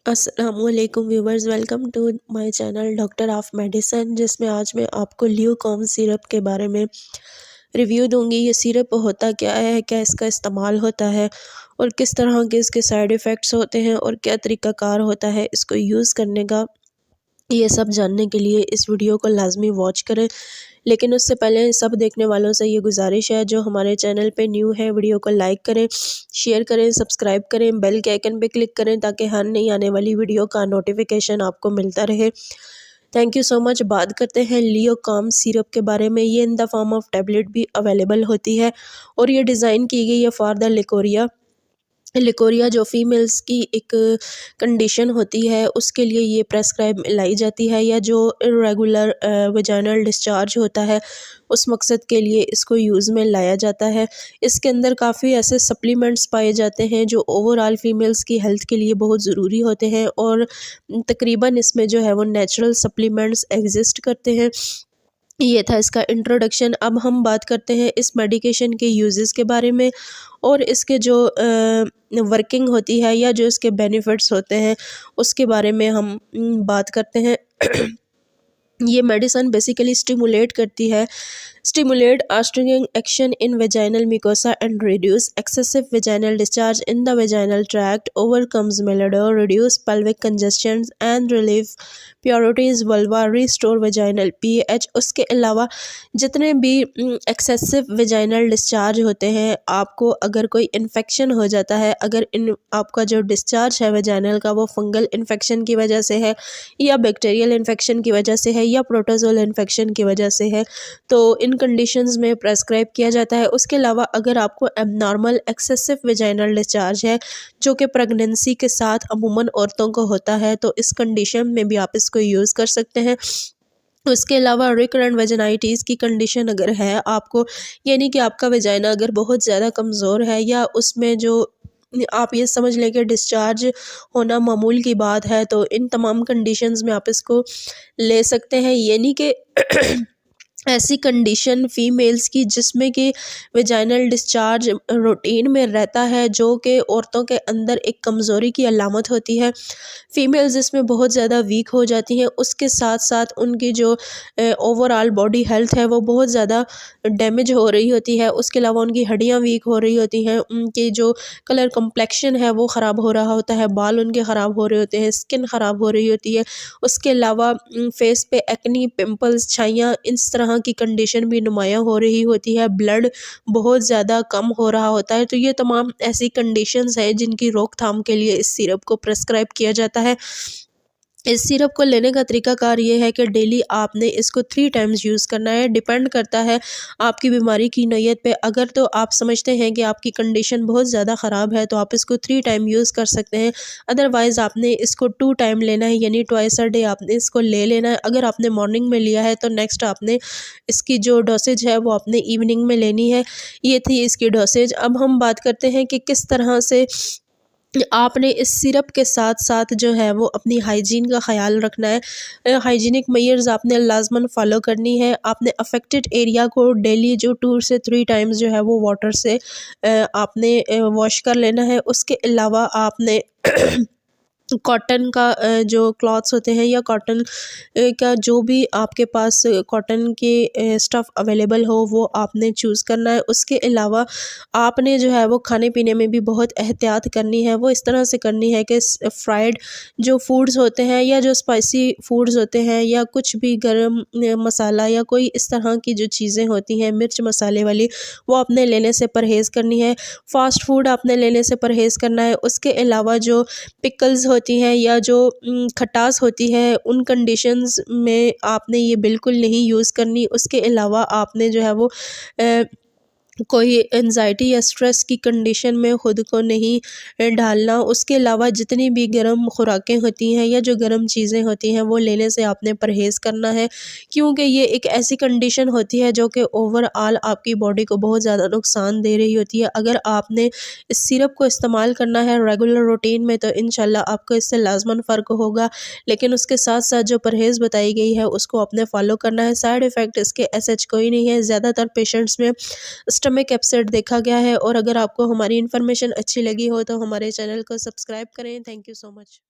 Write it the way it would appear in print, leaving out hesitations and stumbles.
अस्सलामुअलैकुम viewers, welcome to my channel doctor of medicine, जिसमें आज मैं आपको ल्यूकॉम सिरप के बारे में रिव्यू दूंगी। ये सिरप होता क्या है, क्या इसका इस्तेमाल होता है और किस तरह के इसके साइड इफ़ेक्ट्स होते हैं और क्या तरीक़ाकार होता है इसको यूज़ करने का। ये सब जानने के लिए इस वीडियो को लाजमी वॉच करें। लेकिन उससे पहले सब देखने वालों से ये गुजारिश है, जो हमारे चैनल पे न्यू है, वीडियो को लाइक करें, शेयर करें, सब्सक्राइब करें, बेल के आइकन पे क्लिक करें ताकि हर नई आने वाली वीडियो का नोटिफिकेशन आपको मिलता रहे। Thank you so much. बात करते हैं ल्यूकॉम सिरप के बारे में। ये in the form of tablet भी अवेलेबल होती है और ये डिज़ाइन की गई है फॉर द लिकोरिया जो फीमेल्स की एक कंडीशन होती है, उसके लिए ये प्रेस्क्राइब लाई जाती है, या जो इरेगुलर वेजाइनल डिस्चार्ज होता है उस मकसद के लिए इसको यूज़ में लाया जाता है। इसके अंदर काफ़ी ऐसे सप्लीमेंट्स पाए जाते हैं जो ओवरऑल फीमेल्स की हेल्थ के लिए बहुत ज़रूरी होते हैं और तकरीबन इसमें जो है वो नेचुरल सप्लीमेंट्स एग्जिस्ट करते हैं। ये था इसका इंट्रोडक्शन। अब हम बात करते हैं इस मेडिकेशन के यूजेस के बारे में और इसके जो वर्किंग होती है या जो इसके बेनिफिट्स होते हैं उसके बारे में हम बात करते हैं। ये medicine basically stimulate astringent action in vaginal mucosa and reduce excessive vaginal discharge in the vaginal tract, overcomes malodour, reduce pelvic congestion and relieve pruritus vulva, restore vaginal pH. उसके अलावा जितने भी एक्सेसिव वेजाइनल डिस्चार्ज होते हैं, आपको अगर कोई infection हो जाता है, अगर आपका जो डिस्चार्ज है वेजाइनल का वो फंगल इन्फेक्शन की वजह से है या बैक्टीरियल इन्फेक्शन की वजह से है या प्रोटोजोल इन्फेक्शन की वजह से है, तो इन कंडीशंस में प्रेस्क्राइब किया जाता है। उसके अलावा अगर आपको एबनॉर्मल एक्सेसिव वेजाइनल डिस्चार्ज है जो कि प्रेगनेंसी के साथ अमूमन औरतों को होता है, तो इस कंडीशन में भी आप इसको यूज़ कर सकते हैं। उसके अलावा रिकरेंट वेजाइनाइटिस की कंडीशन अगर है आपको, यानी कि आपका वेजाइना अगर बहुत ज़्यादा कमज़ोर है या उसमें जो आप ये समझ लें कि डिस्चार्ज होना मामूल की बात है, तो इन तमाम कंडीशंस में आप इसको ले सकते हैं। यानी कि ऐसी कंडीशन फीमेल्स की जिसमें कि वेजाइनल डिस्चार्ज रूटीन में रहता है, जो कि औरतों के अंदर एक कमज़ोरी की अलामत होती है। फीमेल्स इसमें बहुत ज़्यादा वीक हो जाती हैं, उसके साथ साथ उनकी जो ओवरऑल बॉडी हेल्थ है वो बहुत ज़्यादा डैमेज हो रही होती है। उसके अलावा उनकी हड्डियाँ वीक हो रही होती हैं, उनकी जो कलर कम्प्लेक्शन है वो ख़राब हो रहा होता है, बाल उनके ख़राब हो रहे होते हैं, स्किन ख़राब हो रही होती है। उसके अलावा फेस पे एक्नी, पिंपल्स, छाइयाँ, इस तरह की कंडीशन भी नुमायाँ हो रही होती है। ब्लड बहुत ज़्यादा कम हो रहा होता है। तो ये तमाम ऐसी कंडीशंस हैं जिनकी रोकथाम के लिए इस सिरप को प्रेस्क्राइब किया जाता है। इस सिरप को लेने का तरीकाकार ये है कि डेली आपने इसको 3 टाइम्स यूज़ करना है। डिपेंड करता है आपकी बीमारी की नौइयत पे। अगर तो आप समझते हैं कि आपकी कंडीशन बहुत ज़्यादा ख़राब है तो आप इसको 3 टाइम यूज़ कर सकते हैं। अदरवाइज़ आपने इसको 2 टाइम लेना है, यानी ट्वाइस अ डे आपने इसको ले लेना है। अगर आपने मॉर्निंग में लिया है तो नेक्स्ट आपने इसकी जो डोसेज है वो आपने इवनिंग में लेनी है। ये थी इसकी डोसेज। अब हम बात करते हैं कि किस तरह से आपने इस सिरप के साथ साथ जो है वो अपनी हाइजीन का ख़्याल रखना है। हाइजीनिक मेजर्स आपने लाजमन फॉलो करनी है। आपने अफेक्टेड एरिया को डेली जो 2 से 3 टाइम्स जो है वो वाटर से आपने वॉश कर लेना है। उसके अलावा आपने कॉटन का जो क्लॉथ्स होते हैं या कॉटन का जो भी आपके पास कॉटन के स्टफ़ अवेलेबल हो वो आपने चूज़ करना है। उसके अलावा आपने जो है वो खाने पीने में भी बहुत एहतियात करनी है। वो इस तरह से करनी है कि फ्राइड जो फूड्स होते हैं या जो स्पाइसी फूड्स होते हैं या कुछ भी गरम मसाला या कोई इस तरह की जो चीज़ें होती हैं मिर्च मसाले वाली, वो आपने लेने से परहेज़ करनी है। फ़ास्ट फूड आपने लेने से परहेज़ करना है। उसके अलावा जो पिकल्स होती हैं या जो खटास होती है, उन कंडीशंस में आपने ये बिल्कुल नहीं यूज़ करनी। उसके अलावा आपने जो है वो कोई एंजाइटी या स्ट्रेस की कंडीशन में ख़ुद को नहीं डालना। उसके अलावा जितनी भी गर्म खुराकें होती हैं या जो गर्म चीज़ें होती हैं वो लेने से आपने परहेज़ करना है, क्योंकि ये एक ऐसी कंडीशन होती है जो कि ओवरऑल आपकी बॉडी को बहुत ज़्यादा नुकसान दे रही होती है। अगर आपने इस सिरप को इस्तेमाल करना है रेगुलर रूटीन में तो इंशाल्लाह आपको इससे लाजमन फ़र्क होगा, लेकिन उसके साथ साथ जो परहेज़ बताई गई है उसको आपने फ़ॉलो करना है। साइड इफ़ेक्ट इसके ऐसे कोई नहीं है। ज़्यादातर पेशेंट्स में स्टमक अपसेट देखा गया है। और अगर आपको हमारी इन्फॉर्मेशन अच्छी लगी हो तो हमारे चैनल को सब्सक्राइब करें। Thank you so much.